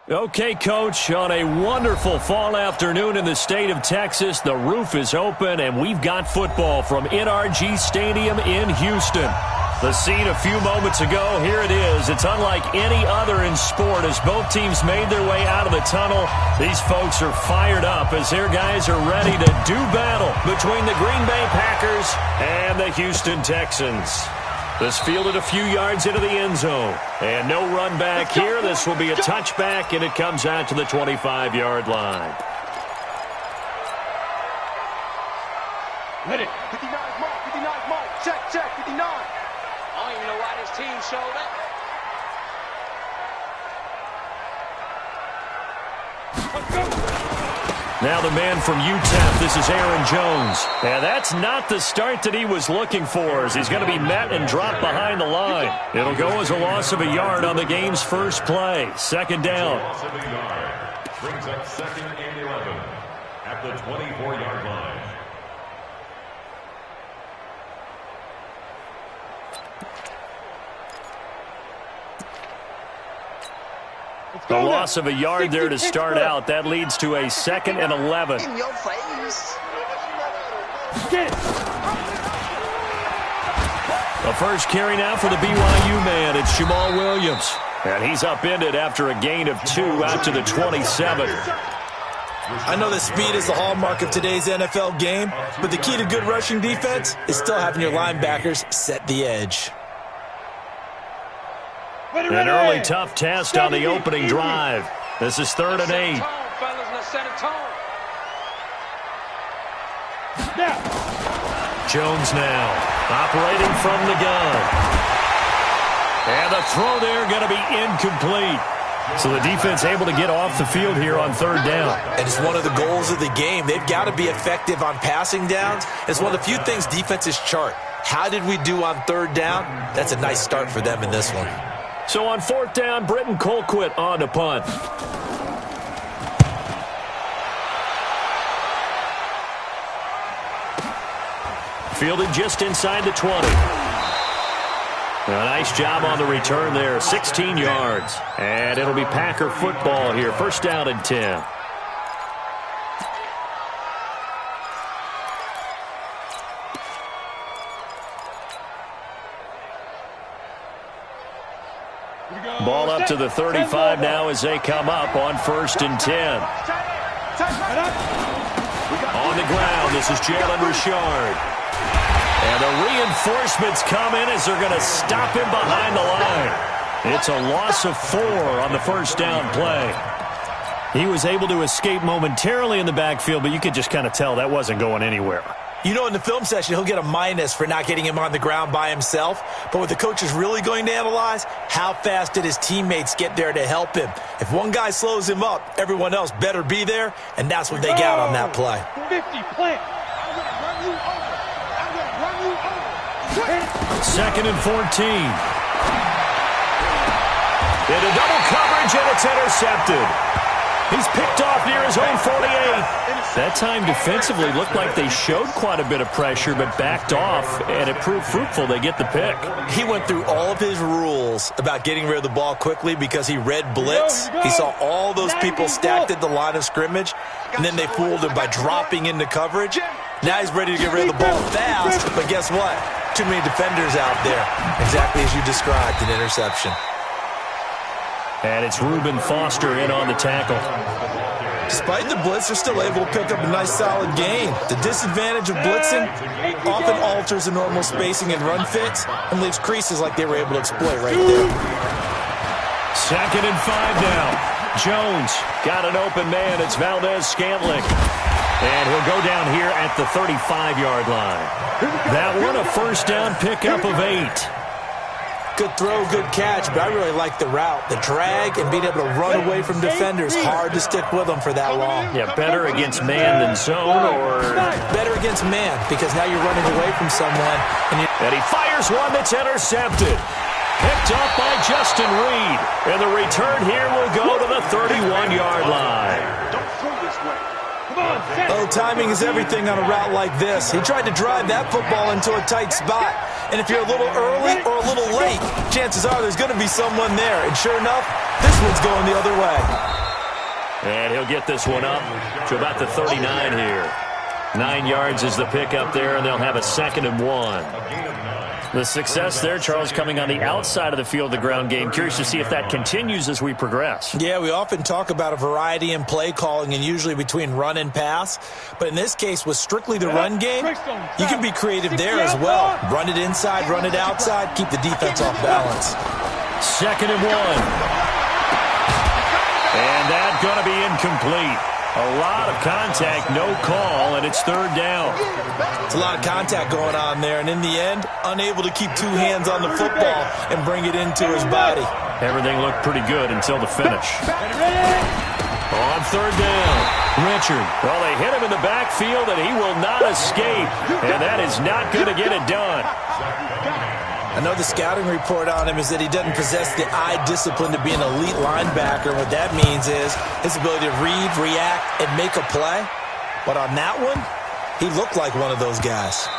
Okay, Coach, on a wonderful fall afternoon in the state of Texas, the roof is open, and we've got football from NRG Stadium in Houston. The scene a few moments ago, here it is. It's unlike any other in sport as both teams made their way out of the tunnel. These folks are fired up as their guys are ready to do battle between the Green Bay Packers and the Houston Texans. This fielded a few yards into the end zone. And no run back here. This will be a touchback, and it comes out to the 25-yard line. Hit it. 59 mark. Check, 59. I don't even know why this team showed up. Let's go. Now the man from UTEP, this is Aaron Jones. And that's not the start that he was looking for, as he's going to be met and dropped behind the line. It'll go as a loss of a yard on the game's first play. Second down. Loss of a yard. Brings up 2nd and 11 at the 24-yard line. The loss of a yard there to start out. That leads to a 2nd and 11. In your face. The first carry now for the BYU man. It's Jamal Williams. And he's upended after a gain of 2 out to the 27. I know that speed is the hallmark of today's NFL game, but the key to good rushing defense is still having your linebackers set the edge. An early tough test on the opening drive. This is 3rd and 8. Jones now operating from the gun. And the throw there going to be incomplete. So the defense able to get off the field here on 3rd down. And it's one of the goals of the game. They've got to be effective on passing downs. It's one of the few things defenses chart. How did we do on 3rd down? That's a nice start for them in this one. So on 4th down, Britton Colquitt on to punt. Fielded just inside the 20. A nice job on the return there, 16 yards. And it'll be Packer football here, 1st down and 10. Ball up to the 35 now as they come up on 1st and 10. On the ground, this is Jalen Richard. And the reinforcements come in as they're going to stop him behind the line. It's a loss of 4 on the 1st down play. He was able to escape momentarily in the backfield, but you could just kind of tell that wasn't going anywhere. You know, in the film session, he'll get a minus for not getting him on the ground by himself. But what the coach is really going to analyze, how fast did his teammates get there to help him? If one guy slows him up, everyone else better be there, and that's what they got on that play. 50, plant. I'm going to run you over. 2nd and 14. Into double coverage, and it's intercepted. He's picked off near his own 48. That time defensively looked like they showed quite a bit of pressure but backed off, and it proved fruitful. They get the pick. He went through all of his rules about getting rid of the ball quickly because he read blitz. He saw all those people stacked at the line of scrimmage, and then they fooled him by dropping into coverage. Now he's ready to get rid of the ball fast, but guess what? Too many defenders out there. Exactly as you described, an interception. And it's Reuben Foster in on the tackle. Despite the blitz, they're still able to pick up a nice solid gain. The disadvantage of blitzing often alters the normal spacing and run fits and leaves creases like they were able to exploit right there. 2nd and 5 now. Jones got an open man. It's Valdez-Scantling. And he'll go down here at the 35-yard line. That one a 1st down pickup of 8. Good throw, good catch, but I really like the route. The drag and being able to run away from defenders, hard to stick with them for that long. Yeah, better against man than zone, or better against man, because now you're running away from someone. And he fires one that's intercepted. Picked up by Justin Reed. And the return here will go to the 31-yard line. Don't throw this way. Oh, timing is everything on a route like this. He tried to drive that football into a tight spot. And if you're a little early or a little late, chances are there's going to be someone there. And sure enough, this one's going the other way. And he'll get this one up to about the 39 here. 9 yards is the pickup there, and they'll have a 2nd and 1. The success there, Charles, coming on the outside of the field, the ground game. Curious to see if that continues as we progress. Yeah, we often talk about a variety in play calling and usually between run and pass. But in this case, with strictly the run game, you can be creative there as well. Run it inside, run it outside, keep the defense off balance. 2nd and 1. And that's going to be incomplete. A lot of contact, no call, and it's 3rd down. It's a lot of contact going on there, and in the end, unable to keep 2 hands on the football and bring it into his body. Everything looked pretty good until the finish. On 3rd down, Richard. Well, they hit him in the backfield, and he will not escape, and that is not going to get it done. I know the scouting report on him is that he doesn't possess the eye discipline to be an elite linebacker. What that means is his ability to read, react, and make a play. But on that one, he looked like one of those guys.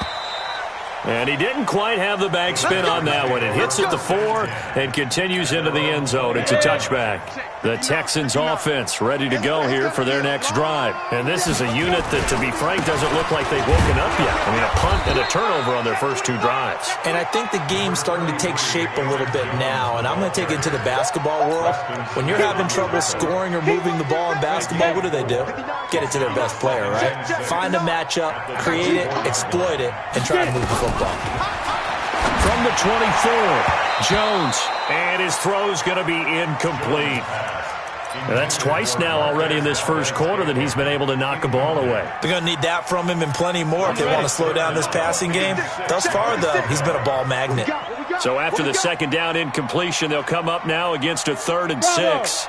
And he didn't quite have the backspin on that one. It hits at the 4 and continues into the end zone. It's a touchback. The Texans offense ready to go here for their next drive. And this is a unit that, to be frank, doesn't look like they've woken up yet. I mean, a punt and a turnover on their first 2 drives. And I think the game's starting to take shape a little bit now. And I'm going to take it to the basketball world. When you're having trouble scoring or moving the ball in basketball, what do? Get it to their best player, right? Find a matchup, create it, exploit it, and try to move the football. From the 24, Jones. And his throw's going to be incomplete. And that's twice now already in this first quarter that he's been able to knock a ball away. They're going to need that from him and plenty more if they want to slow down this passing game. Thus far, though, he's been a ball magnet. So after the 2nd down incompletion, they'll come up now against a 3rd and 6.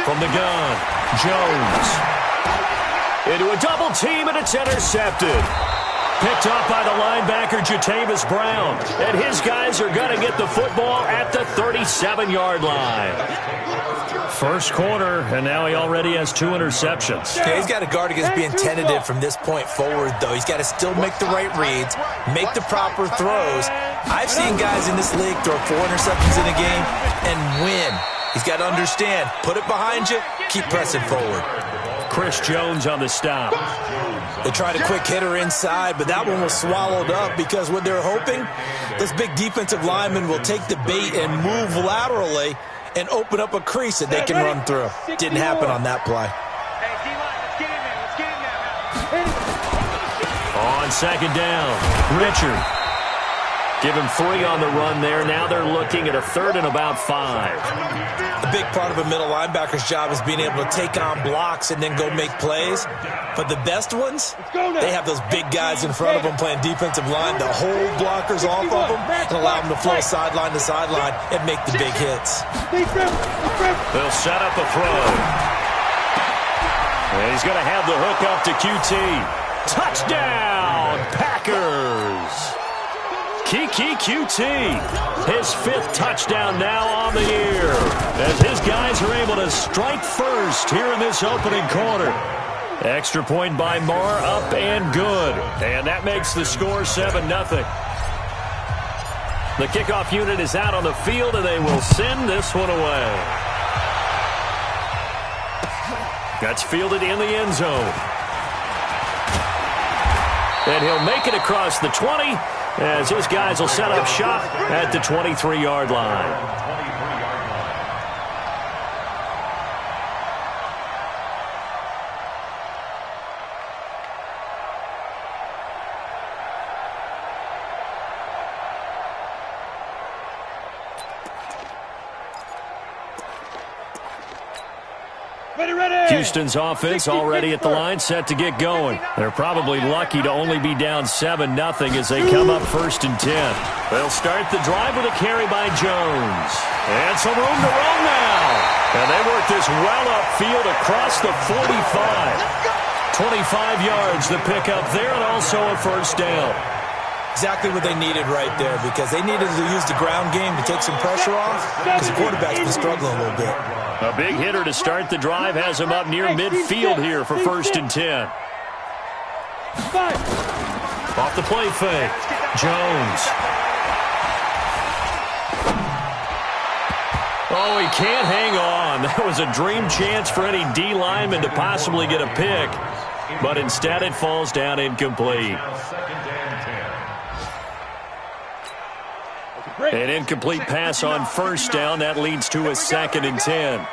From the gun, Jones. Into a double team, and it's intercepted. Picked up by the linebacker, Jatavis Brown. And his guys are going to get the football at the 37-yard line. First quarter, and now he already has 2 interceptions. Yeah, he's got to guard against being tentative from this point forward, though. He's got to still make the right reads, make the proper throws. I've seen guys in this league throw 4 interceptions in a game and win. He's got to understand, put it behind you, keep pressing forward. Chris Jones on the stop. They tried a quick hitter inside, but that one was swallowed up because what they're hoping, this big defensive lineman will take the bait and move laterally and open up a crease that they can run through. Didn't happen on that play. On 2nd down, Richard. Give him 3 on the run there. Now they're looking at a 3rd and about 5. A big part of a middle linebacker's job is being able to take on blocks and then go make plays. But the best ones, they have those big guys in front of them playing defensive line to hold blockers off of them and allow them to flow sideline to sideline and make the big hits. They'll set up a throw. And he's going to have the hook up to QT. Touchdown, Packers! Kiki QT, his 5th touchdown now on the year, as his guys are able to strike first here in this opening quarter. Extra point by Marr, up and good. And that makes the score 7-0. The kickoff unit is out on the field, and they will send this one away. That's fielded in the end zone. And he'll make it across the 20, as his guys will set up shop at the 23-yard line. Houston's offense already at the line, set to get going. They're probably lucky to only be down 7-0 as they come up 1st and 10. They'll start the drive with a carry by Jones. And some room to run now. And they work this well upfield across the 45. 25 yards the pickup there, and also a 1st down. Exactly what they needed right there, because they needed to use the ground game to take some pressure off, because the quarterback's been struggling a little bit. A big hitter to start the drive has him up near midfield here for 1st and 10. Off the play fake. Jones. Oh, he can't hang on. That was a dream chance for any D lineman to possibly get a pick, but instead it falls down incomplete. An incomplete pass on 1st down. That leads to a 2nd and 10. And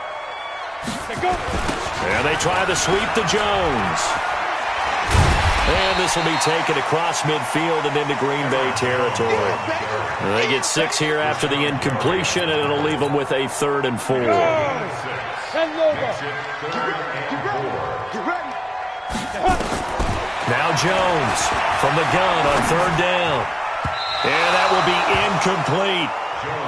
they try to sweep to Jones. And this will be taken across midfield and into Green Bay territory. They get 6 here after the incompletion, and it'll leave them with a 3rd and 4. Now Jones from the gun on 3rd down. And that will be incomplete.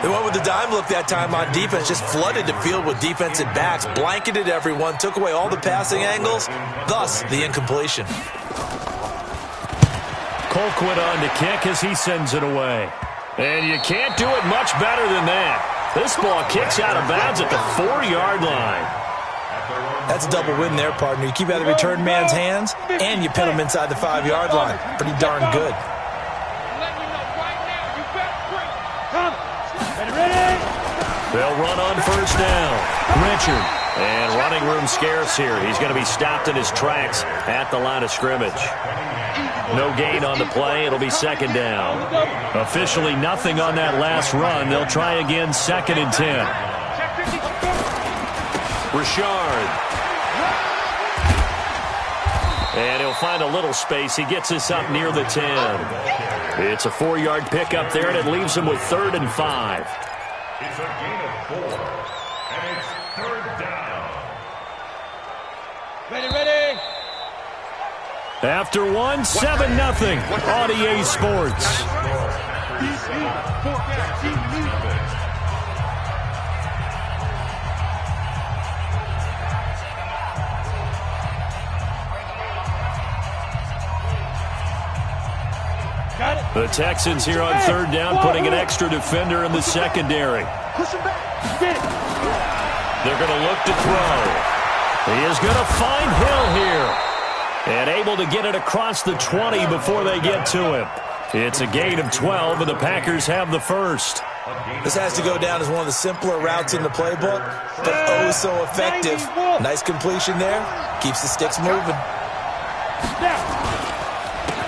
They went with the dime look that time on defense, just flooded the field with defensive backs, blanketed everyone, took away all the passing angles, thus the incompletion. Colquitt on to kick as he sends it away. And you can't do it much better than that. This ball kicks out of bounds at the 4-yard line. That's a double win there, partner. You keep out of the return man's hands, and you pin him inside the 5-yard line. Pretty darn good. They'll run on 1st down. Richard. And running room scarce here. He's going to be stopped in his tracks at the line of scrimmage. No gain on the play. It'll be 2nd down. Officially nothing on that last run. They'll try again, 2nd and 10. Richard. And he'll find a little space. He gets this up near the 10. It's a 4-yard pickup there, and it leaves him with 3rd and 5. It's a gain of 4, and it's 3rd down. Ready. After 1, 7-0 on EA Sports. The Texans here on 3rd down, putting an extra defender in the secondary. They're going to look to throw. He is going to find Hill here. And able to get it across the 20 before they get to him. It's a gain of 12, and the Packers have the 1st. This has to go down as one of the simpler routes in the playbook, but oh so effective. Nice completion there. Keeps the sticks moving.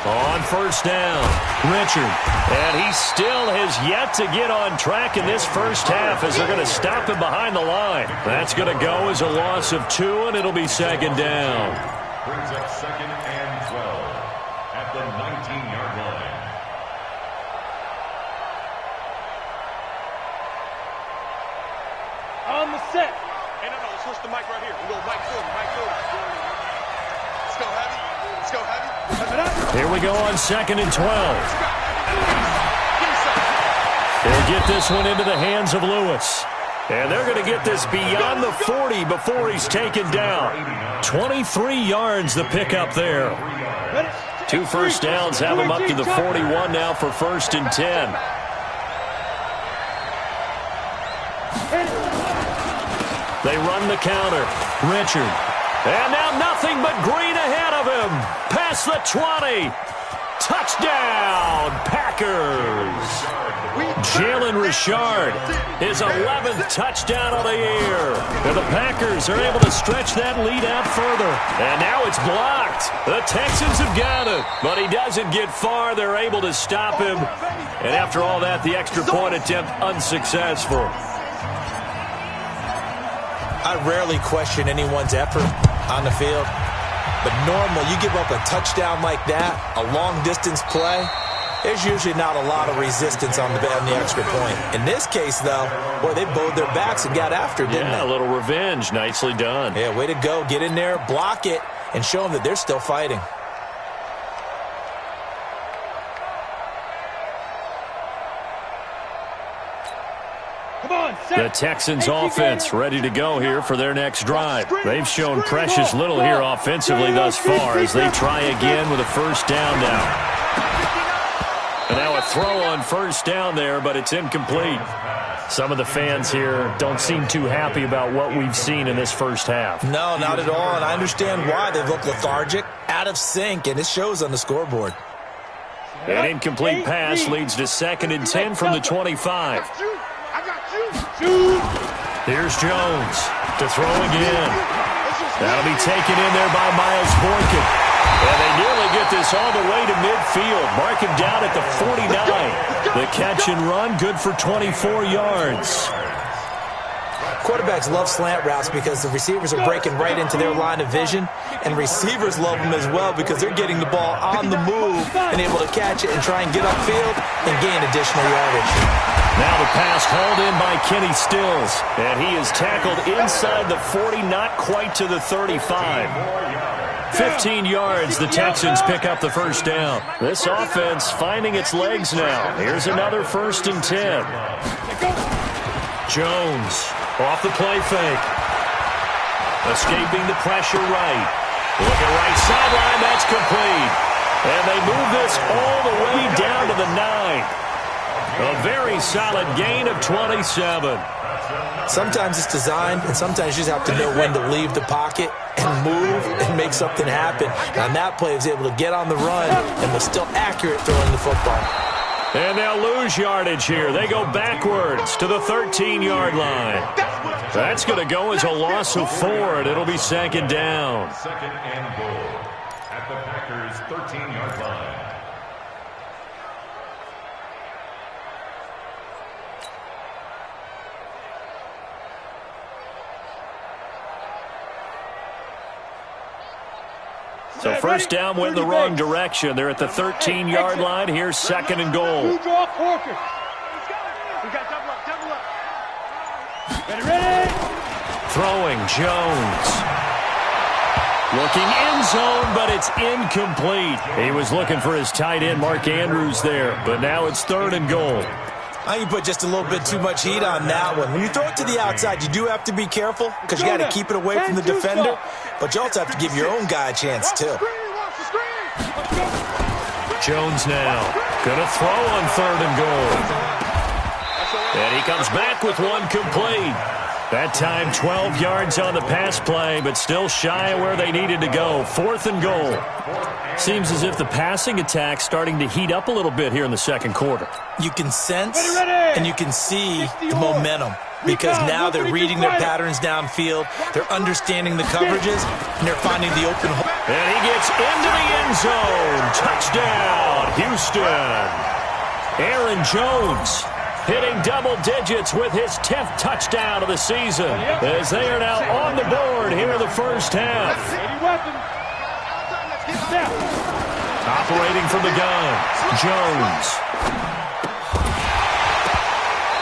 On 1st down, Richard. And he still has yet to get on track in this first half as they're going to stop him behind the line. That's going to go as a loss of 2, and it'll be 2nd down. Brings up 2nd and 12 at the 19-yard line. On the set. Hey, no, switch the mic right here. We go mic forward. Let's go heavy. Here we go on 2nd and 12. They'll get this one into the hands of Lewis. And they're going to get this beyond the 40 before he's taken down. 23 yards the pickup there. 2 first downs have him up to the 41 now for 1st and 10. They run the counter. Richard. And now nothing but green ahead of him. Past the 20. Touchdown, Packers. Jalen Richard, his 11th touchdown of the year. And the Packers are able to stretch that lead out further. And now it's blocked. The Texans have got it. But he doesn't get far. They're able to stop him. And after all that, the extra point attempt unsuccessful. I rarely question anyone's effort on the field. But normal, you give up a touchdown like that, a long-distance play, there's usually not a lot of resistance on the extra point. In this case, though, boy, they bowed their backs and got after, didn't they? Yeah, a little revenge. Nicely done. Yeah, way to go. Get in there, block it, and show them that they're still fighting. The Texans offense ready to go here for their next drive. They've shown precious little here offensively thus far as they try again with a first down now. And now a throw on first down there, but it's incomplete. Some of the fans here don't seem too happy about what we've seen in this first half. No, not at all, and I understand why. They look lethargic, out of sync, and it shows on the scoreboard. An incomplete pass leads to 2nd and 10 from the 25. Here's Jones to throw again. That'll be taken in there by Miles Boykin. And they nearly get this all the way to midfield. Mark him down at the 49. The catch and run, good for 24 yards. Quarterbacks love slant routes because the receivers are breaking right into their line of vision, and receivers love them as well because they're getting the ball on the move and able to catch it and try and get upfield and gain additional yardage. Now the pass hauled in by Kenny Stills, and he is tackled inside the 40, not quite to the 35. 15 yards, the Texans pick up the first down. This offense finding its legs now. Here's another 1st and 10. Jones off the play fake. Escaping the pressure right. Looking right sideline, that's complete. And they move this all the way down to the 9. A very solid gain of 27. Sometimes it's designed, and sometimes you just have to know when to leave the pocket and move and make something happen. And on that play, he was able to get on the run and was still accurate throwing the football. And they'll lose yardage here. They go backwards to the 13-yard line. That's going to go as a loss of 4, and it'll be 2nd down. 2nd and goal at the Packers' 13-yard line. So first down went the wrong direction. They're at the 13-yard line. Here's 2nd and goal. Throwing, Jones. Looking end zone, but it's incomplete. He was looking for his tight end, Mark Andrews, there. But now it's 3rd and goal. I think you put just a little bit too much heat on that one. When you throw it to the outside, you do have to be careful because you got to keep it away from the defender. But you also have to give your own guy a chance, too. Jones now going to throw on 3rd and goal. And he comes back with one complete. That time 12 yards on the pass play, but still shy of where they needed to go. 4th and goal. Seems as if the passing attack's starting to heat up a little bit here in the second quarter. You can sense and you can see the momentum because now they're reading their patterns downfield, they're understanding the coverages, and they're finding the open hole. And he gets into the end zone. Touchdown, Houston. Aaron Jones hitting double digits with his 10th touchdown of the season as they are now on the board here in the first half. Operating from the gun, Jones.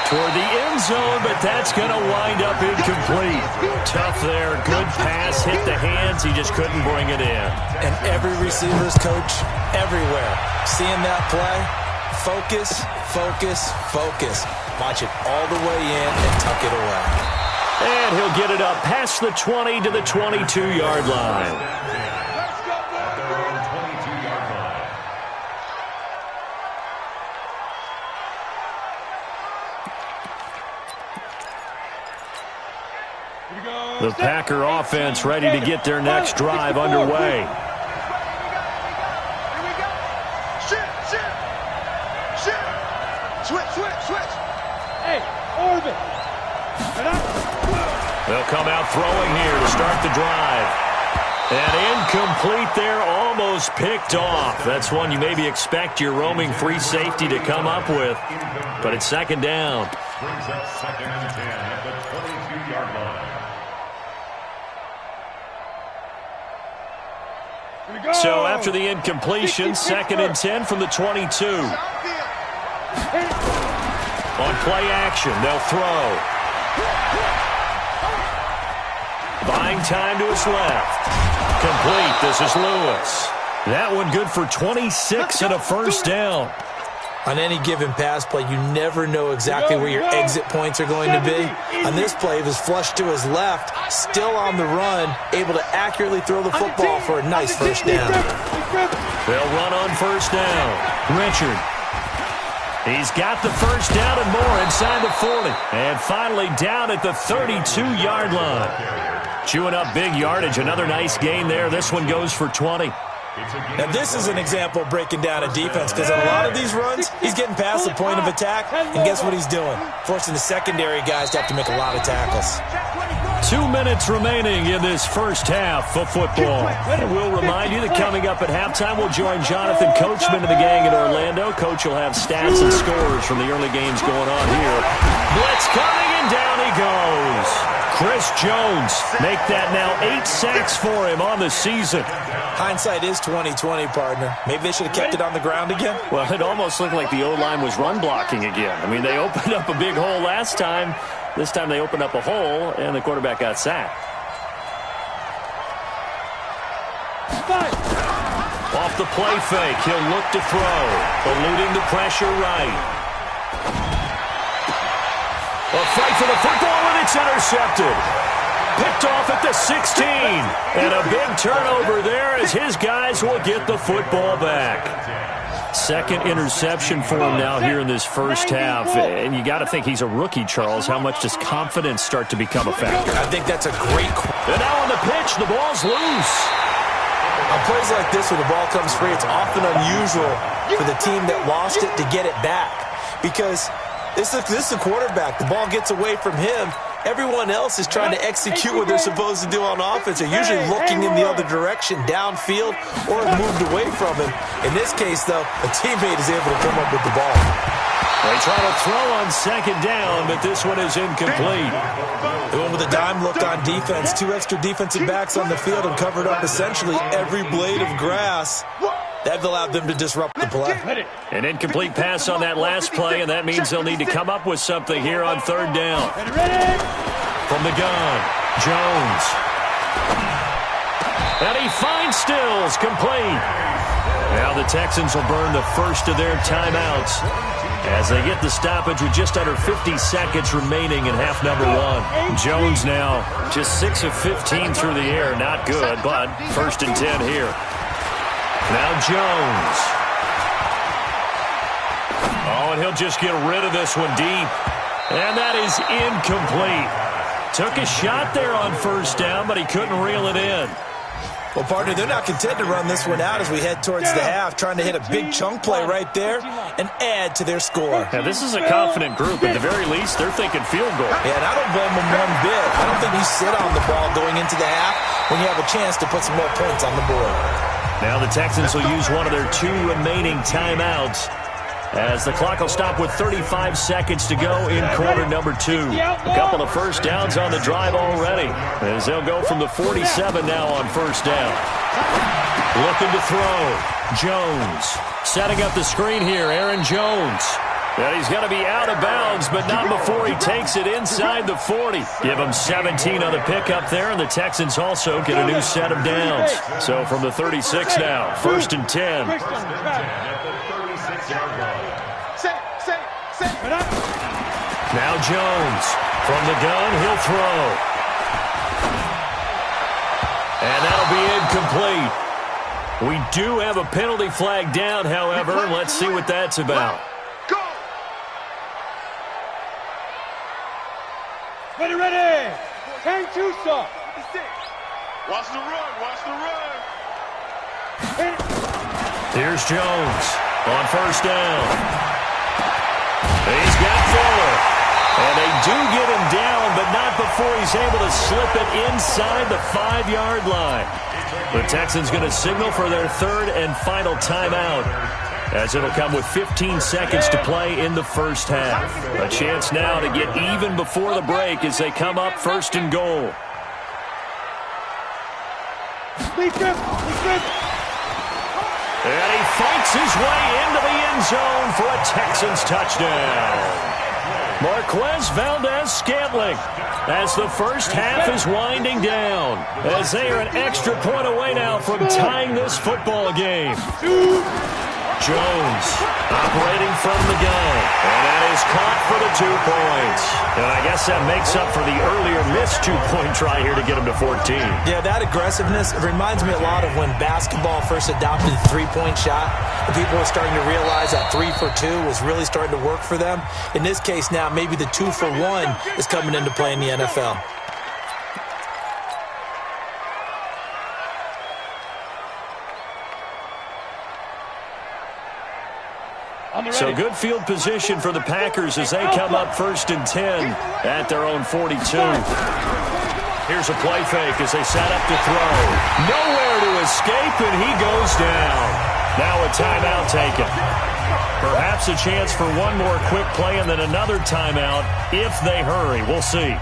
Toward the end zone, but that's going to wind up incomplete. Tough there, good pass, hit the hands, he just couldn't bring it in. And every receiver's coach everywhere, seeing that play, focus, focus, focus. Watch it all the way in and tuck it away. And he'll get it up past the 20 to the 22-yard line. The Packer offense ready to get their next drive underway. Switch. Hey, Orvin. They'll come out throwing here to start the drive. And incomplete there, almost picked off. That's one you maybe expect your roaming free safety to come up with. But it's 2nd down. Brings up 2nd and 10 at the 22-yard line. So after the incompletion, 2nd and 10 from the 22. On play action, they'll throw. Buying time to his left. Complete. This is Lewis. That one good for 26 and a first down. On any given pass play, you never know exactly where your exit points are going to be. On this play, it was flushed to his left, still on the run, able to accurately throw the football for a nice first down. They'll run on first down. Richard He's got the first down and more inside the 40. And finally down at the 32-yard line. Chewing up big yardage. Another nice gain there. This one goes for 20. Now, this is an example of breaking down a defense because in a lot of these runs, he's getting past the point of attack, and guess what he's doing? Forcing the secondary guys to have to make a lot of tackles. 2 minutes remaining in this first half of football. And we'll remind you that coming up at halftime, we'll join Jonathan Coachman and the gang in Orlando. Coach will have stats and scores from the early games going on here. Blitz coming, and down he goes. Chris Jones make that now 8 sacks for him on the season. Hindsight is 20/20, partner. Maybe they should have kept it on the ground again. Well, it almost looked like the O-line was run blocking again. I mean, they opened up a big hole last time. This time they opened up a hole, and the quarterback got sacked. Off the play fake, he'll look to throw. Eluding the pressure right. A fight for the football, and it's intercepted. Picked off at the 16. And a big turnover there as his guys will get the football back. Second interception for him now here in this first half. And you got to think he's a rookie, Charles. How much does confidence start to become a factor? I think that's a great question. And now on the pitch, the ball's loose. On plays like this where the ball comes free, it's often unusual for the team that lost it to get it back. Because this is the quarterback. The ball gets away from him. Everyone else is trying to execute what they're supposed to do on offense. They're usually looking in the other direction, downfield, or have moved away from him. In this case, though, a teammate is able to come up with the ball. They try to throw on second down, but this one is incomplete. Doing with a dime look on defense. 2 extra defensive backs on the field and covered up essentially every blade of grass. That allowed them to disrupt the play. An incomplete pass on that last play, and that means they'll need to come up with something here on third down. From the gun, Jones. And he finds Stills, complete. Now the Texans will burn the first of their timeouts as they get the stoppage with just under 50 seconds remaining in half number 1. Jones now just 6 of 15 through the air. Not good, but first and 10 here. Now Jones. Oh, and he'll just get rid of this one deep. And that is incomplete. Took a shot there on first down, but he couldn't reel it in. Well, partner, they're not content to run this one out as we head towards the half, trying to hit a big chunk play right there and add to their score. Now, this is a confident group. At the very least, they're thinking field goal. Yeah, and I don't blame them one bit. I don't think you sit on the ball going into the half when you have a chance to put some more points on the board. Now the Texans will use one of their 2 remaining timeouts as the clock will stop with 35 seconds to go in quarter number 2. A couple of first downs on the drive already as they'll go from the 47 now on first down. Looking to throw. Jones setting up the screen here. Aaron Jones. And he's going to be out of bounds, but not before he takes it inside the 40. Give him 17 on the pickup there, and the Texans also get a new set of downs. So from the 36 now, first and 10. Now Jones from the gun, he'll throw. And that'll be incomplete. We do have a penalty flag down, however. Let's see what that's about. Ready. Can't you stop? Watch the run. Here's Jones on first down. He's got Fuller. And they do get him down, but not before he's able to slip it inside the 5-yard line. The Texans going to signal for their third and final timeout, as it'll come with 15 seconds to play in the first half. A chance now to get even before the break as they come up first and goal. And he fights his way into the end zone for a Texans touchdown. Marquez Valdez-Scantling as the first half is winding down, as they are an extra point away now from tying this football game. Jones operating from the gun, and that is caught for the 2 points. And I guess that makes up for the earlier missed two-point try here to get him to 14. Yeah, that aggressiveness, it reminds me a lot of when basketball first adopted the three-point shot. And people were starting to realize that 3 for 2 was really starting to work for them. In this case now, maybe the 2 for 1 is coming into play in the NFL. So good field position for the Packers as they come up 1st and 10 at their own 42. Here's a play fake as they set up to throw. Nowhere to escape, and he goes down. Now a timeout taken. Perhaps a chance for one more quick play and then another timeout if they hurry. We'll see.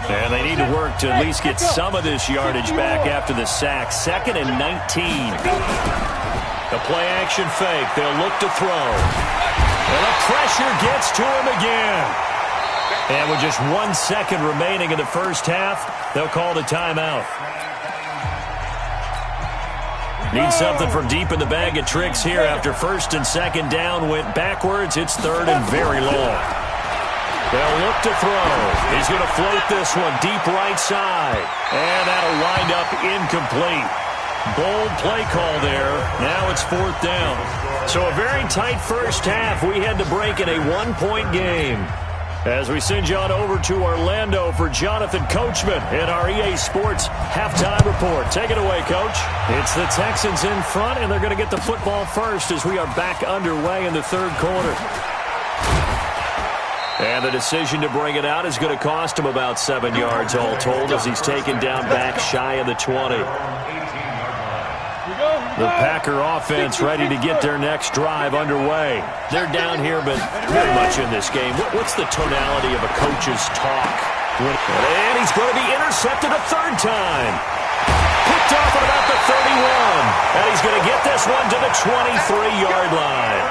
And they need to work to at least get some of this yardage back after the sack. 2nd and 19. The play action fake. They'll look to throw. And the pressure gets to him again. And with just 1 second remaining in the first half, they'll call the timeout. Need something from deep in the bag of tricks here after 1st and 2nd down went backwards. It's 3rd and very long. They'll look to throw. He's going to float this one deep right side. And that'll wind up incomplete. Bold play call there. Now it's 4th down. So a very tight first half. We had to break in a 1-point game. As we send you on over to Orlando for Jonathan Coachman in our EA Sports halftime report. Take it away, Coach. It's the Texans in front, and they're going to get the football first as we are back underway in the 3rd quarter. And the decision to bring it out is going to cost him about 7 yards all told as he's taken down back shy of the 20. The Packer offense ready to get their next drive underway. They're down here, but very much in this game. What's the tonality of a coach's talk? And he's going to be intercepted a 3rd time. Picked off at about the 31. And he's going to get this one to the 23-yard line.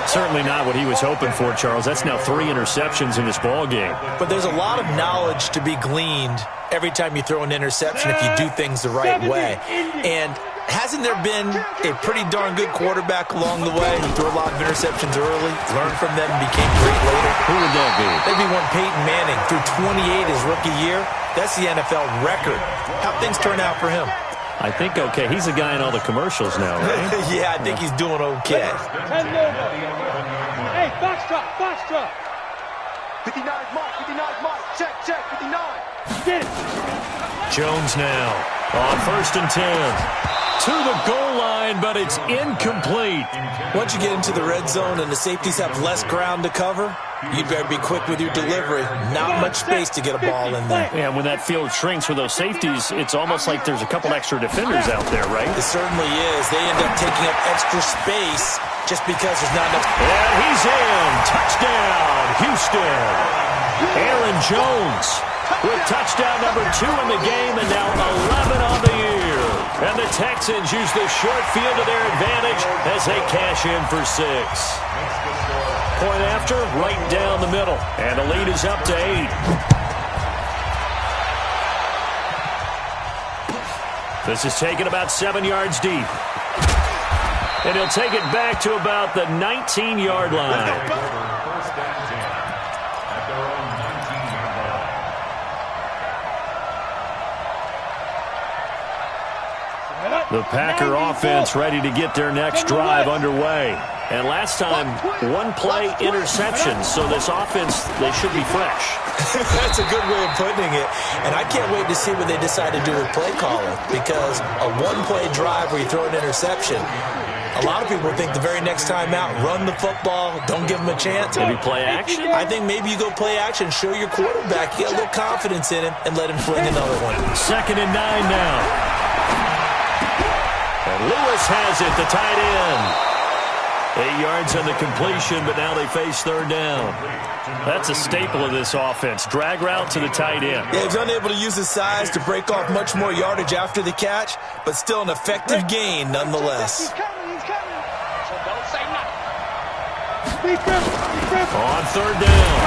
Certainly not what he was hoping for, Charles. That's now 3 interceptions in this ball game. But there's a lot of knowledge to be gleaned every time you throw an interception if you do things the right way. And hasn't there been a pretty darn good quarterback along the way who threw a lot of interceptions early, learned from them, and became great later? Who would that be? Maybe one Peyton Manning threw 28 his rookie year. That's the NFL record. How'd things turn out for him? I think okay. He's the guy in all the commercials now, right? Yeah, I think he's doing okay. Hey, box drop. 59 mark, 59 mark. Check, 59. Get it. Jones now on 1st and 10. To the goal line, but it's incomplete. Once you get into the red zone and the safeties have less ground to cover, you'd better be quick with your delivery. Not much space to get a ball in there. Yeah, when that field shrinks with those safeties, it's almost like there's a couple extra defenders out there, right? It certainly is. They end up taking up extra space just because there's not enough. And he's in. Touchdown, Houston. Aaron Jones with touchdown number 2 in the game and now 11 on the year. And the Texans use the short field to their advantage as they cash in for 6. Point after, right down the middle. And the lead is up to 8. This is taken about 7 yards deep. And he'll take it back to about the 19-yard line. The Packer offense ready to get their next drive underway. And last time, 1-play interception. So this offense, they should be fresh. That's a good way of putting it. And I can't wait to see what they decide to do with play calling. Because a 1-play drive where you throw an interception, a lot of people think the very next time out, run the football, don't give them a chance. Maybe play action? I think maybe you go play action, show your quarterback, you get a little confidence in him, and let him fling another one. 2nd and 9 now. And Lewis has it, the tight end. 8 yards on the completion, but now they face 3rd down. That's a staple of this offense. Drag route to the tight end. Yeah, he's unable to use his size to break off much more yardage after the catch, but still an effective gain nonetheless. He's coming. So don't say nothing. On 3rd down,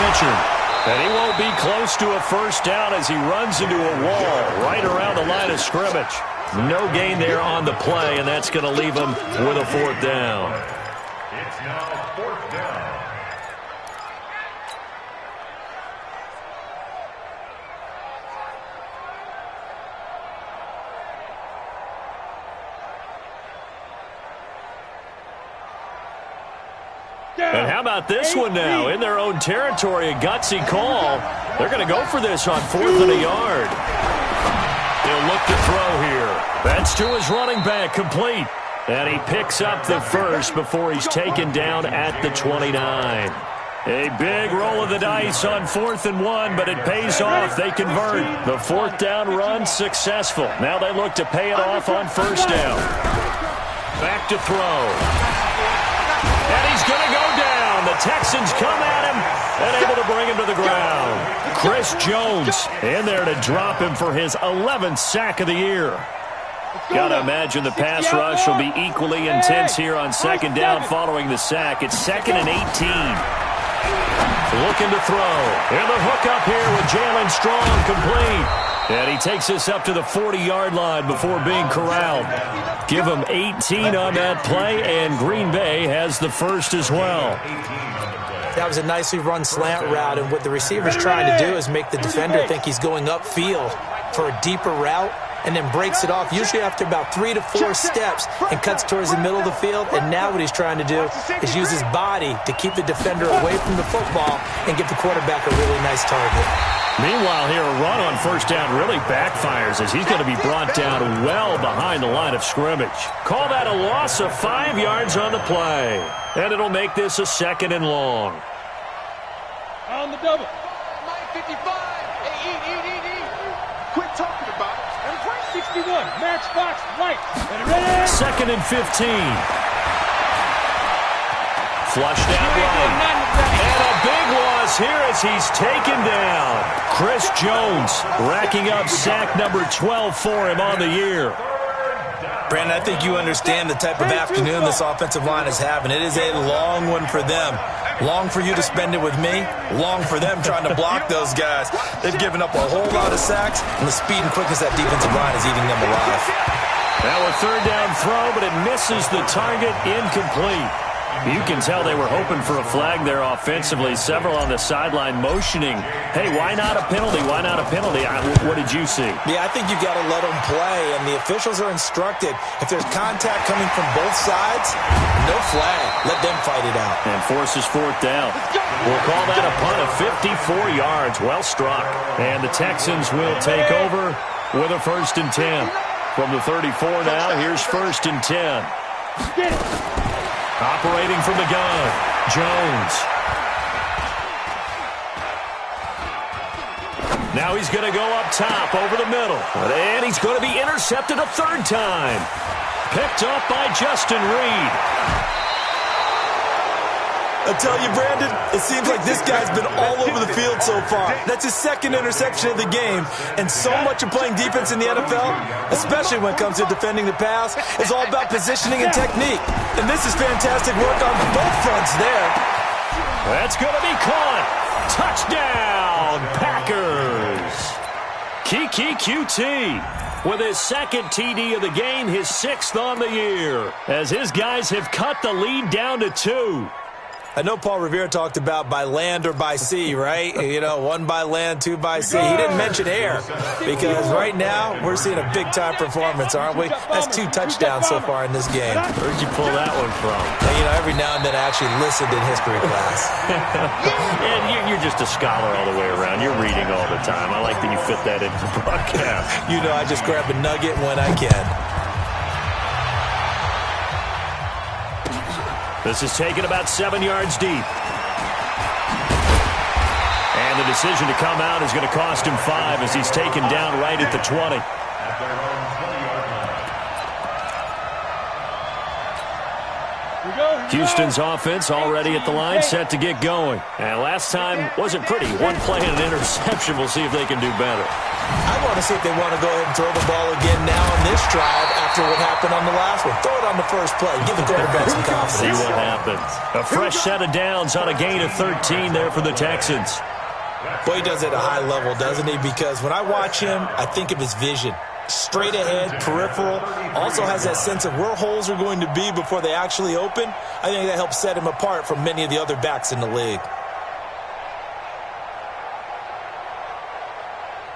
Richard. And he won't be close to a 1st down as he runs into a wall right around the line of scrimmage. No gain there on the play, and that's going to leave them with a 4th down. It's now 4th down. And how about this one now? In their own territory, a gutsy call. They're going to go for this on 4th and a yard. He'll look to throw here. That's to his running back, complete. And he picks up the first before he's taken down at the 29. A big roll of the dice on 4th and 1, but it pays off. They convert. The 4th down run successful. Now they look to pay it off on 1st down. Back to throw. And he's going to go down. The Texans come at him and able to bring him to the ground. Chris Jones in there to drop him for his 11th sack of the year. Got to imagine the pass rush will be equally intense here on 2nd down following the sack. It's 2nd and 18. Looking to throw. And the hook up here with Jalen Strong, complete. And he takes this up to the 40-yard line before being corralled. Give him 18 on that play, and Green Bay has the first as well. That was a nicely run slant route, and what the receiver's trying to do is make the defender think he's going upfield for a deeper route, and then breaks it off, usually after about 3 to 4 steps, and cuts towards the middle of the field. And now what he's trying to do is use his body to keep the defender away from the football and give the quarterback a really nice target. Meanwhile, here, a run on 1st down really backfires as he's going to be brought down well behind the line of scrimmage. Call that a loss of 5 yards on the play. And it'll make this a 2nd and long. On the double. 55. Hey, eat. Quit talking about it. And it's right. 61. Matchbox right. And ready. 2nd and 15. Flushed out right. And a big loss here as he's taken down. Chris Jones racking up sack number 12 for him on the year. Brandon, I think you understand the type of afternoon this offensive line is having. It is a long one for them. Long for you to spend it with me. Long for them trying to block those guys. They've given up a whole lot of sacks, and the speed and quickness that defensive line is eating them alive. Now a 3rd down throw, but it misses the target, incomplete. You can tell they were hoping for a flag there offensively. Several on the sideline motioning, hey, why not a penalty? Why not a penalty? What did you see? Yeah, I think you got to let them play, and the officials are instructed. If there's contact coming from both sides, no flag. Let them fight it out. And forces 4th down. We'll call that a punt of 54 yards. Well struck. And the Texans will take over with a 1st and 10. From the 34 now, here's 1st and 10. Operating from the gun, Jones. Now he's going to go up top over the middle. And he's going to be intercepted a 3rd time. Picked up by Justin Reed. I tell you, Brandon, it seems like this guy's been all over the field so far. That's his 2nd interception of the game. And so much of playing defense in the NFL, especially when it comes to defending the pass, is all about positioning and technique. And this is fantastic work on both fronts there. That's going to be caught. Touchdown, Packers. Kiki QT with his 2nd TD of the game, his 6th on the year, as his guys have cut the lead down to 2. I know Paul Revere talked about by land or by sea, right? You know, 1 by land, 2 by sea. He didn't mention air because right now we're seeing a big-time performance, aren't we? That's 2 touchdowns so far in this game. Where'd you pull that one from? And, you know, every now and then I actually listened in history class. And you're just a scholar all the way around. You're reading all the time. I like that you fit that into the broadcast. You know, I just grab a nugget when I can. This is taken about 7 yards deep. And the decision to come out is going to cost him 5 as he's taken down right at the 20. Houston's offense already at the line, set to get going. And last time wasn't pretty. 1 play and an interception. We'll see if they can do better. I want to see if they want to go ahead and throw the ball again now on this drive after what happened on the last one. Throw it on the first play. Give the quarterback some confidence. See what happens. A fresh set of downs on a gain of 13 there for the Texans. Boy, he does it at a high level, doesn't he? Because when I watch him, I think of his vision. straight ahead, peripheral. Also has that sense of where holes are going to be before they actually open. I think that helps set him apart from many of the other backs in the league.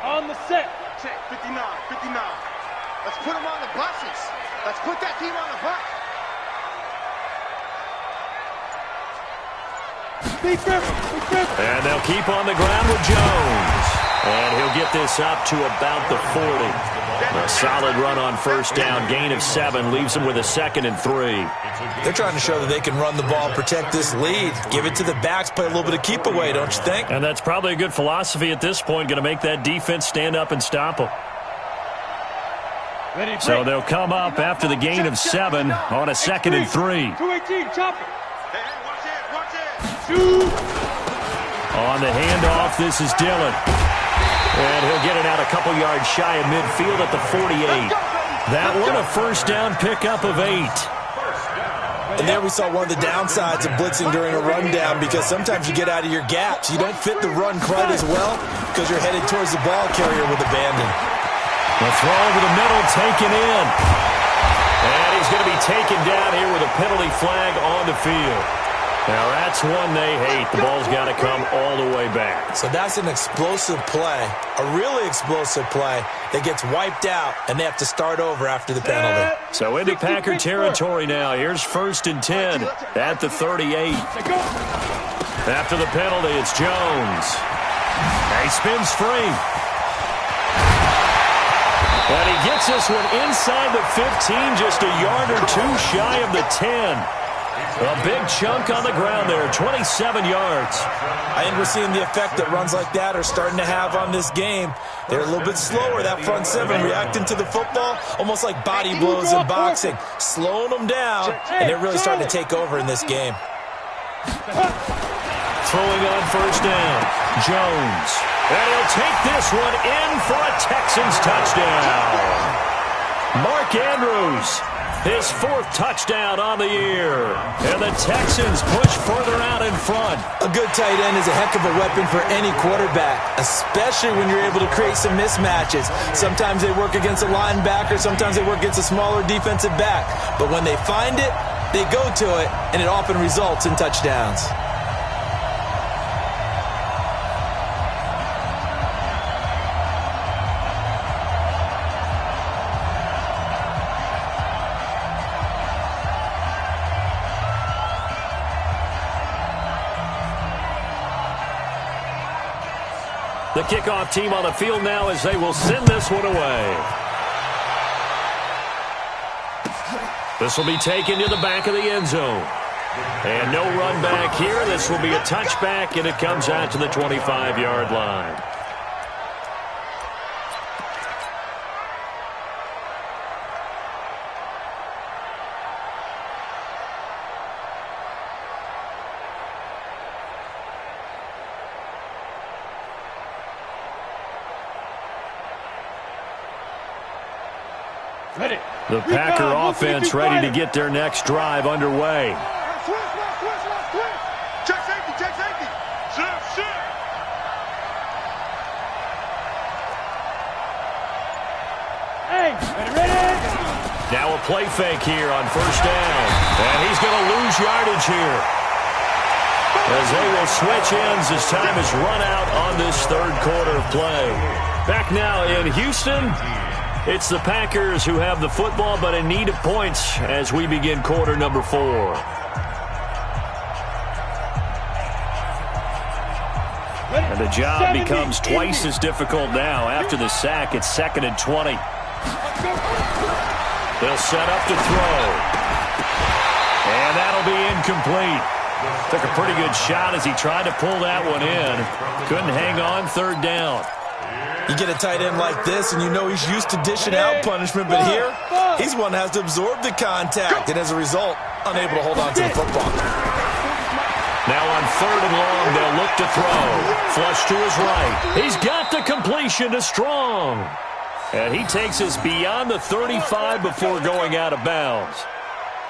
On the set. Check, 59, 59. Let's put them on the buses. Let's put that team on the bus. And they'll keep on the ground with Jones. And he'll get this up to about the 40. A solid run on first down. Gain of 7 leaves them with a 2nd and 3. They're trying to show that they can run the ball and protect this lead. Give it to the backs, play a little bit of keep away, don't you think? And that's probably a good philosophy at this point. Going to make that defense stand up and stop them. So they'll come up after the gain of 7 on a 2nd and 3. 218, chop it. On the handoff, this is Dillon. And he'll get it out a couple yards shy of midfield at the 48. That one a first down pickup of 8. And there we saw one of the downsides of blitzing during a rundown, because sometimes you get out of your gaps. You don't fit the run quite as well because you're headed towards the ball carrier with abandon. The throw over the middle taken in. And he's going to be taken down here with a penalty flag on the field. Now that's one they hate. The ball's got to come all the way back. So that's an explosive play, a really explosive play that gets wiped out, and they have to start over after the penalty. So into Packer territory now. Here's 1st and 10 at the 38. After the penalty, it's Jones. He spins free. And he gets this one inside the 15, just a yard or 2 shy of the 10. A big chunk on the ground there, 27 yards. I think we're seeing the effect that runs like that are starting to have on this game. They're a little bit slower, that front 7, reacting to the football, almost like body blows in boxing, slowing them down, and they're really starting to take over in this game. Throwing on first down, Jones. And he'll take this one in for a Texans touchdown. Mark Andrews, his 4th touchdown on the year. And the Texans push further out in front. A good tight end is a heck of a weapon for any quarterback, especially when you're able to create some mismatches. Sometimes they work against a linebacker, sometimes they work against a smaller defensive back. But when they find it, they go to it, and it often results in touchdowns. The kickoff team on the field now as they will send this one away. This will be taken to the back of the end zone. And no run back here. This will be a touchback, and it comes out to the 25-yard line. The Packer offense ready to get their next drive underway. Check safety, check safety. Shift. Hey, ready? Now a play fake here on first down. And he's going to lose yardage here, as they will switch ends as time is run out on this 3rd quarter of play. Back now in Houston. It's the Packers who have the football, but in need of points as we begin quarter number 4. And the job becomes twice as difficult now. After the sack, it's 2nd and 20. They'll set up to throw. And that'll be incomplete. Took a pretty good shot as he tried to pull that one in. Couldn't hang on 3rd down. You get a tight end like this, and you know he's used to dishing out punishment, but here, he's one that has to absorb the contact, and as a result, unable to hold on to the football. Now on 3rd and long, they'll look to throw. Flush to his right. He's got the completion to Strong. And he takes us beyond the 35 before going out of bounds.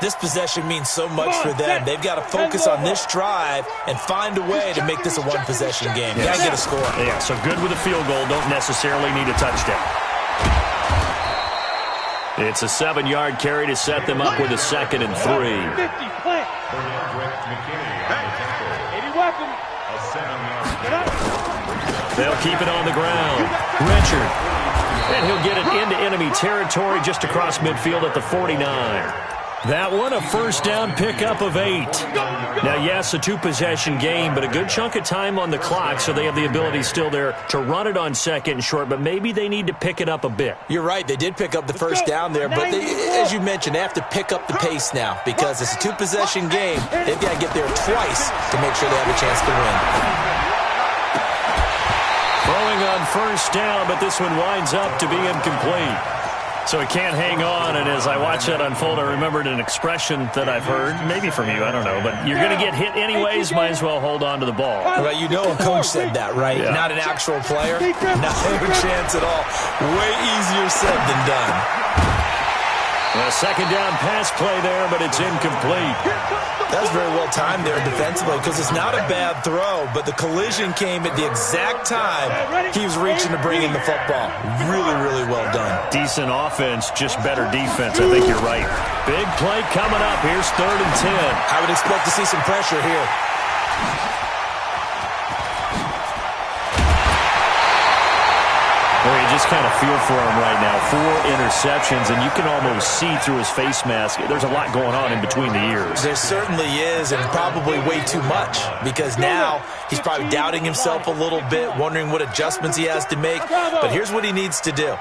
This possession means so much for them. They've got to focus on this drive and find a way to make this a one-possession game. Got to get a score. Yeah, so good with a field goal. Don't necessarily need a touchdown. It's a 7-yard carry to set them up with a 2nd and 3. 50 plant. 80 weapon. A 7-yard. They'll keep it on the ground. Richard. And he'll get it into enemy territory just across midfield at the 49. That one, a first down pickup of 8. Now, yes, a 2-possession game, but a good chunk of time on the clock, so they have the ability still there to run it on 2nd and short, but maybe they need to pick it up a bit. You're right. They did pick up the first down there, but as you mentioned, they have to pick up the pace now because it's a 2-possession game. They've got to get there twice to make sure they have a chance to win. Throwing on first down, but this one winds up to be incomplete. So it can't hang on, and as I watch that unfold, I remembered an expression that I've heard, maybe from you, I don't know, but you're going to get hit anyways, might as well hold on to the ball. Well, you know a coach said that, right? Yeah. Not an actual player. Not a chance at all. Way easier said than done. A 2nd down pass play there, but it's incomplete. That was very well timed there defensively because it's not a bad throw, but the collision came at the exact time he was reaching to bring in the football. Really, really well done. Decent offense, just better defense. I think you're right. Big play coming up. Here's 3rd and 10. I would expect to see some pressure here. Well, you just kind of feel for him right now. 4 interceptions, and you can almost see through his face mask. There's a lot going on in between the ears. There certainly is, and probably way too much, because now he's probably doubting himself a little bit, wondering what adjustments he has to make. But here's what he needs to do.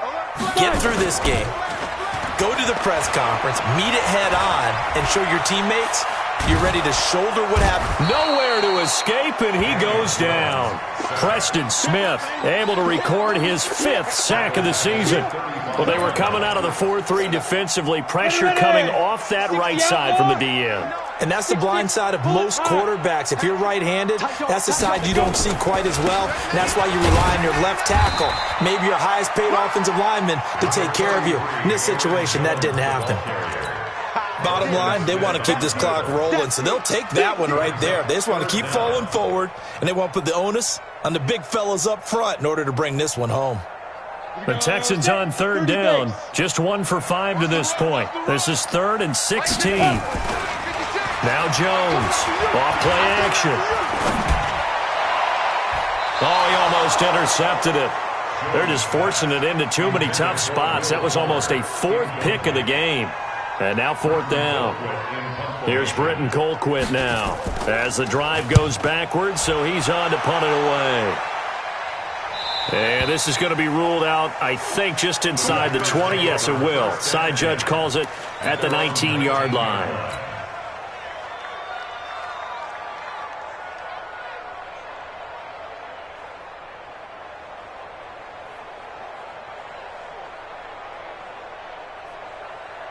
Get through this game, go to the press conference, meet it head on, and show your teammates you're ready to shoulder what happened. Nowhere to escape, and he goes down. Preston Smith able to record his 5th sack of the season. Well, they were coming out of the 4-3 defensively. Pressure coming off that right side from the DN. And that's the blind side of most quarterbacks. If you're right-handed, that's the side you don't see quite as well. And that's why you rely on your left tackle, maybe your highest-paid offensive lineman, to take care of you. In this situation, that didn't happen. Bottom line, they want to keep this clock rolling, so they'll take that one right there. They just want to keep falling forward, and they want to put the onus on the big fellas up front in order to bring this one home. The Texans on 3rd down, just 1 for 5 to this point. This is 3rd and 16. Now Jones, off play action. Oh, he almost intercepted it. They're just forcing it into too many tough spots. That was almost a 4th pick of the game. And now 4th down. Here's Britton Colquitt now as the drive goes backwards, so he's on to punt it away. And this is going to be ruled out, I think, just inside the 20. Yes, it will. Side judge calls it at the 19-yard line.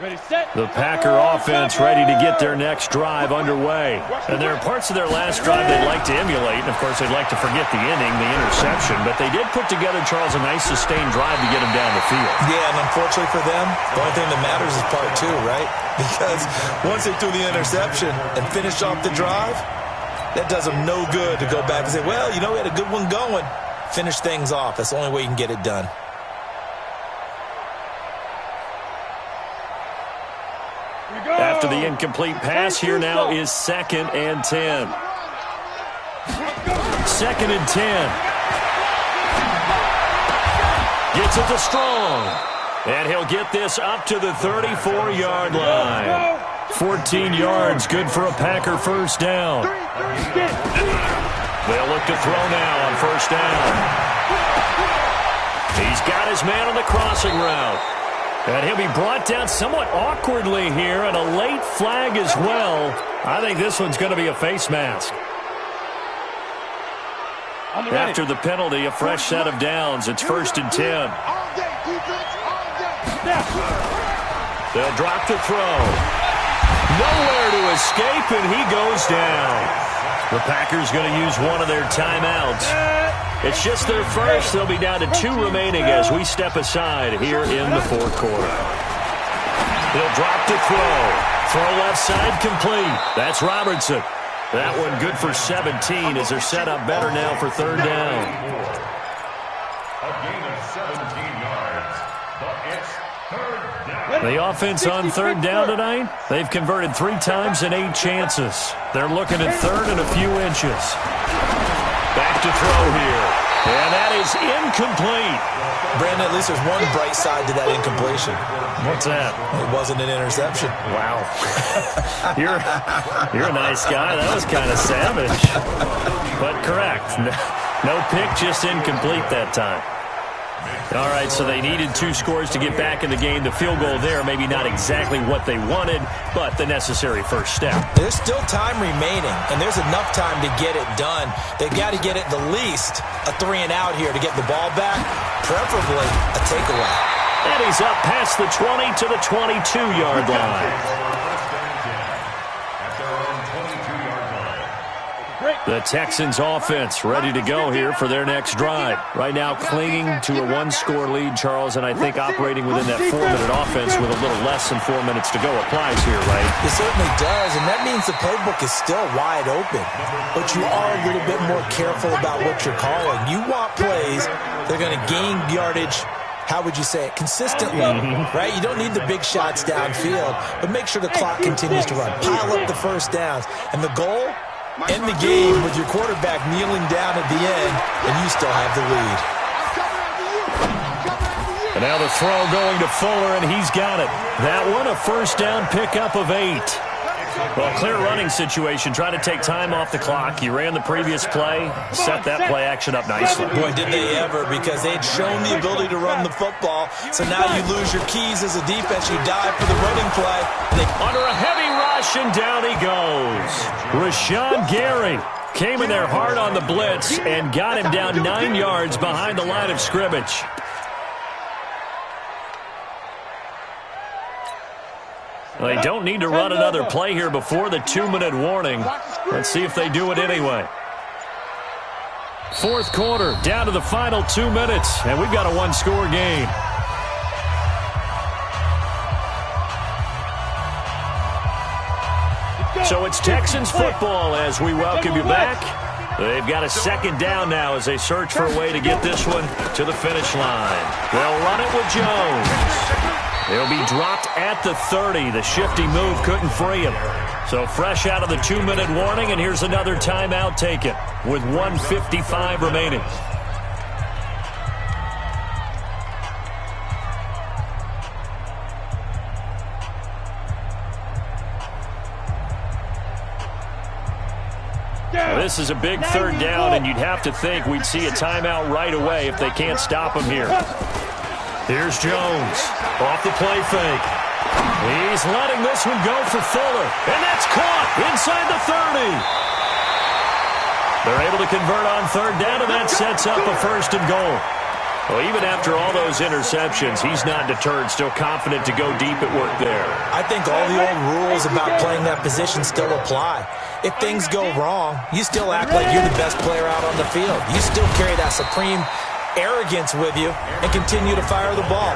Ready, set. The Packer offense ready to get their next drive underway. And there are parts of their last drive they'd like to emulate. And, of course, they'd like to forget the inning, the interception. But they did put together, Charles, a nice sustained drive to get them down the field. Yeah, and unfortunately for them, the only thing that matters is part 2, right? Because once they threw the interception and finished off the drive, that does them no good to go back and say, well, you know, we had a good one going. Finish things off. That's the only way you can get it done. After the incomplete pass, here now is 2nd and 10. 2nd and 10. Gets it to Strong. And he'll get this up to the 34-yard line. 14 yards, good for a Packer first down. They'll look to throw now on first down. He's got his man on the crossing route. And he'll be brought down somewhat awkwardly here, and a late flag as well. I think this one's going to be a face mask. After the penalty, a fresh set of downs. It's 1st and 10. They'll drop the throw. Nowhere to escape, and he goes down. The Packers going to use one of their timeouts. It's just their first. They'll be down to 2 remaining as we step aside here in the 4th quarter. He'll drop the throw. Throw left side complete. That's Robertson. That one good for 17 as they're set up better now for 3rd down. A gain of 17 yards, but it's 3rd down. The offense on third down tonight, they've converted 3 times in 8 chances. They're looking at third and a few inches. Back to throw here. And that is incomplete. Brandon, at least there's one bright side to that incompletion. What's that? It wasn't an interception. Wow. You're a nice guy. That was kind of savage. But correct. No pick, just incomplete that time. All right, so they needed 2 scores to get back in the game. The field goal there, maybe not exactly what they wanted, but the necessary first step. There's still time remaining, and there's enough time to get it done. They've got to get at the least a 3-and-out here to get the ball back, preferably a takeaway. And he's up past the 20 to the 22-yard line. The Texans offense ready to go here for their next drive. Right now clinging to a 1-score lead, Charles, and I think operating within that 4-minute offense with a little less than 4 minutes to go applies here, right? It certainly does, and that means the playbook is still wide open. But you are a little bit more careful about what you're calling. You want plays that are going to gain yardage, how would you say it, consistently, right? You don't need the big shots downfield, but make sure the clock continues to run. Pile up the first downs. And the goal? End the game with your quarterback kneeling down at the end, and you still have the lead. And now the throw going to Fuller, and he's got it. That one, a first down pickup of 8. Well, clear running situation. Try to take time off the clock. You ran the previous play, set that play action up nicely. Boy, did they ever, because they had shown the ability to run the football. So now you lose your keys as a defense. You dive for the running play. Under a heavy rush, and down he goes. Rashawn Gary came in there hard on the blitz and got him down 9 yards behind the line of scrimmage. They don't need to run another play here before the 2-minute warning. Let's see if they do it anyway. 4th quarter, down to the final 2 minutes, and we've got a 1-score game. So it's Texans football as we welcome you back. They've got a 2nd down now as they search for a way to get this one to the finish line. They'll run it with Jones. He'll be dropped at the 30. The shifty move couldn't free him. So fresh out of the 2-minute warning, and here's another timeout taken with 1:55 remaining. This is a big 3rd down, and you'd have to think we'd see a timeout right away if they can't stop him here. Here's Jones off the play fake. He's letting this one go for Fuller, and that's caught inside the 30. They're able to convert on 3rd down, and that sets up a 1st and goal. Well, even after all those interceptions, he's not deterred, still confident to go deep at work there. I think all the old rules about playing that position still apply. If things go wrong, you still act like you're the best player out on the field. You still carry that supreme arrogance with you and continue to fire the ball.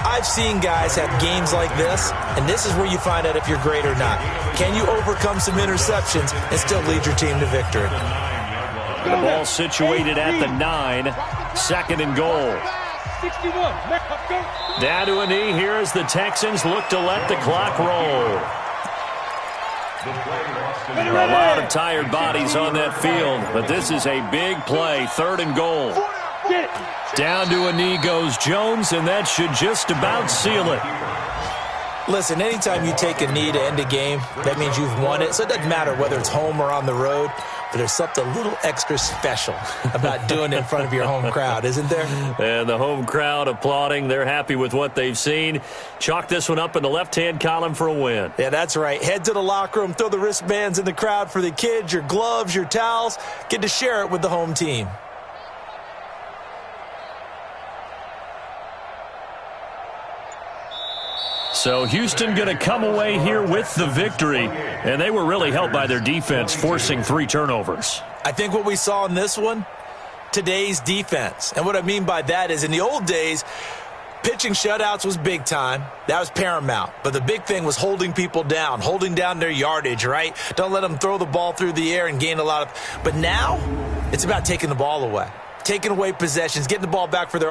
I've seen guys have games like this, and this is where you find out if you're great or not. Can you overcome some interceptions and still lead your team to victory? The ball situated at the 9, 2nd and goal. Down to a knee here as the Texans look to let the clock roll. There are a lot of tired bodies on that field, but this is a big play, 3rd and goal. Down to a knee goes Jones, and that should just about seal it. Listen, anytime you take a knee to end a game, that means you've won it. So it doesn't matter whether it's home or on the road, but there's something a little extra special about doing it in front of your home crowd, isn't there? And the home crowd applauding. They're happy with what they've seen. Chalk this one up in the left-hand column for a win. Yeah, that's right. Head to the locker room, throw the wristbands in the crowd for the kids, your gloves, your towels. Get to share it with the home team. So Houston going to come away here with the victory, and they were really helped by their defense, forcing 3 turnovers. I think what we saw in this one, today's defense. And what I mean by that is in the old days, pitching shutouts was big time. That was paramount. But the big thing was holding people down, holding down their yardage, right? Don't let them throw the ball through the air and gain a lot of. But now it's about taking the ball away, taking away possessions, getting the ball back for their